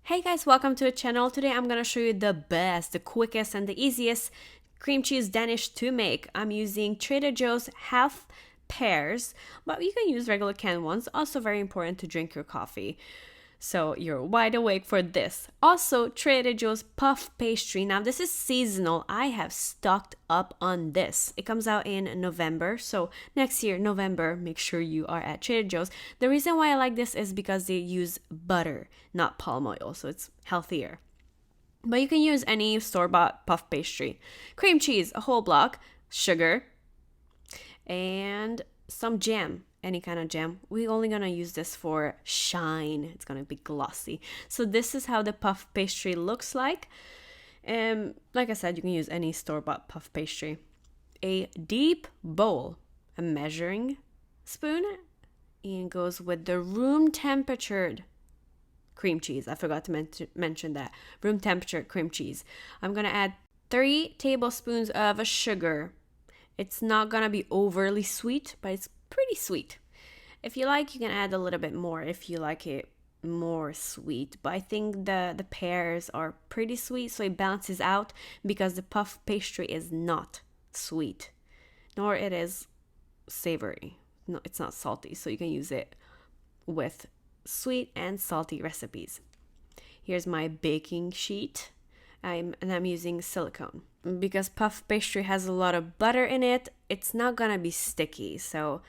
Hey guys, welcome to the channel. Today I'm gonna show you the best, the quickest, and the easiest cream cheese Danish to make. I'm using Trader Joe's half pears, but you can use regular canned ones. Also very important to drink your coffee, so you're wide awake for this. Also, Trader Joe's puff pastry. Now this is seasonal. I have stocked up on this. It comes out in November, so next year, November, make sure you are at Trader Joe's. The reason why I like this is because they use butter, not palm oil, so it's healthier. But you can use any store-bought puff pastry. Cream cheese, a whole block, sugar, and some jam, any kind of jam. We're only gonna use this for shine. It's gonna be glossy. So this is how the puff pastry looks like. Like I said, you can use any store-bought puff pastry. A deep bowl, a measuring spoon, and goes with the room temperatured cream cheese. I forgot to mention that. Room temperature cream cheese. I'm gonna add 3 tablespoons of sugar. It's not gonna be overly sweet, but it's pretty sweet. If you like, you can add a little bit more if you like it more sweet. But I think the pears are pretty sweet, so it balances out because the puff pastry is not sweet, nor it is savory. No, it's not salty, so you can use it with sweet and salty recipes. Here's my baking sheet. I'm using silicone because puff pastry has a lot of butter in it. It's not gonna be sticky, so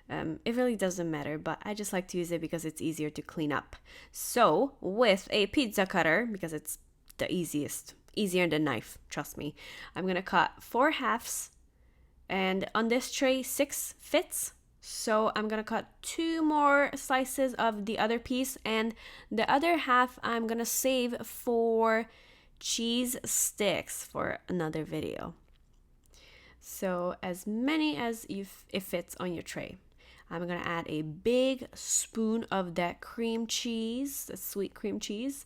it really doesn't matter, but I just like to use it because it's easier to clean up. So with a pizza cutter, because it's the easier than knife, trust me, I'm gonna cut 4 halves, and on this tray 6 fits. So I'm gonna cut 2 more slices of the other piece, and the other half I'm gonna save for cheese sticks for another video. So as many as it fits on your tray. I'm gonna add a big spoon of that cream cheese, the sweet cream cheese,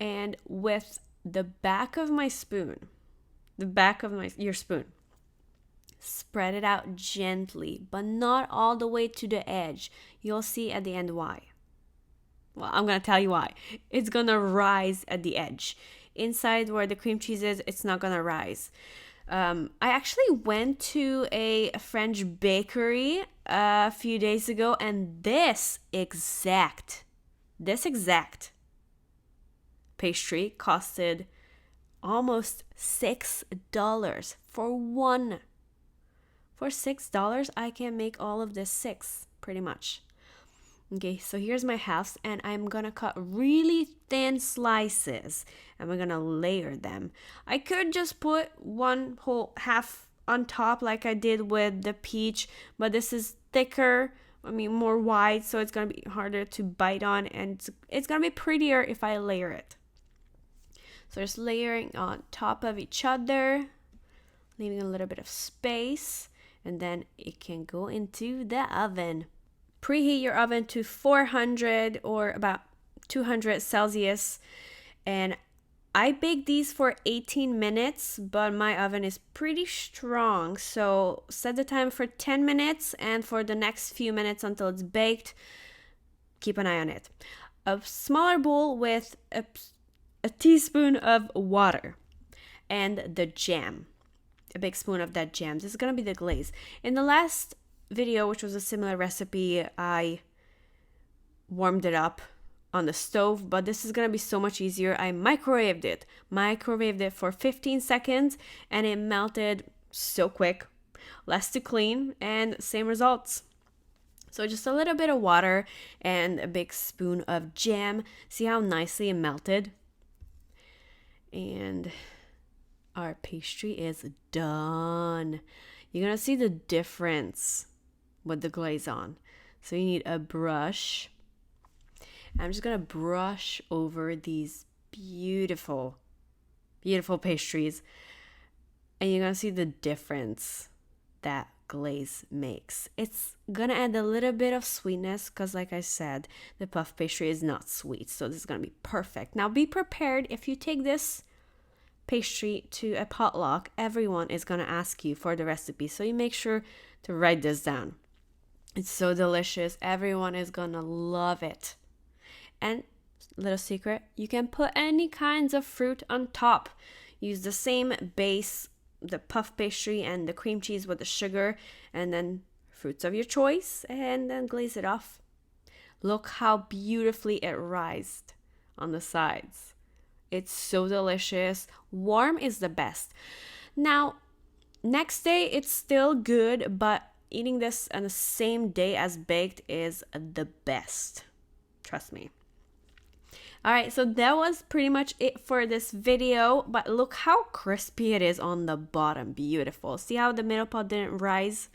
and with the back of my spoon, your spoon, spread it out gently, but not all the way to the edge. You'll see at the end why. Well, I'm gonna tell you why. It's gonna rise at the edge. Inside where the cream cheese is, it's not gonna rise. I actually went to a French bakery a few days ago, and this exact pastry costed almost $6 for one. For $6, I can make all of this 6, pretty much. Okay, so here's my halves, and I'm gonna cut really thin slices, and we're gonna layer them. I could just put one whole half on top like I did with the peach, but this is thicker, more wide, so it's gonna be harder to bite on, and it's gonna be prettier if I layer it. So just layering on top of each other, leaving a little bit of space, and then it can go into the oven. Preheat your oven to 400 or about 200 Celsius, and I baked these for 18 minutes, but my oven is pretty strong, so set the time for 10 minutes, and for the next few minutes until it's baked, keep an eye on it. A smaller bowl with a teaspoon of water and the jam, a big spoon of that jam. This is gonna be the glaze. In the last video, which was a similar recipe, I warmed it up on the stove, but this is gonna be so much easier. I microwaved it for 15 seconds, and it melted so quick, less to clean, and same results. So just a little bit of water and a big spoon of jam. See how nicely it melted? And our pastry is done. You're gonna see the difference with the glaze on. So you need a brush. I'm just gonna brush over these beautiful, beautiful pastries, and you're gonna see the difference that glaze makes. It's gonna add a little bit of sweetness because, like I said, the puff pastry is not sweet, so this is gonna be perfect. Now be prepared. If you take this pastry to a potluck, everyone is gonna ask you for the recipe, so you make sure to write this down. It's so delicious. Everyone is gonna love it. And Little secret, you can put any kinds of fruit on top. Use the same base, the puff pastry and the cream cheese with the sugar, and then fruits of your choice, and then glaze it off. Look how beautifully it rised on the sides. It's so delicious. Warm is the best. Now, next day it's still good, but eating this on the same day as baked is the best. Trust me. All right, so that was pretty much it for this video, but look how crispy it is on the bottom. Beautiful. See how the middle part didn't rise?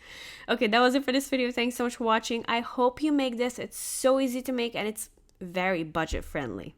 Okay, that was it for this video. Thanks so much for watching. I hope you make this. It's so easy to make and it's very budget friendly.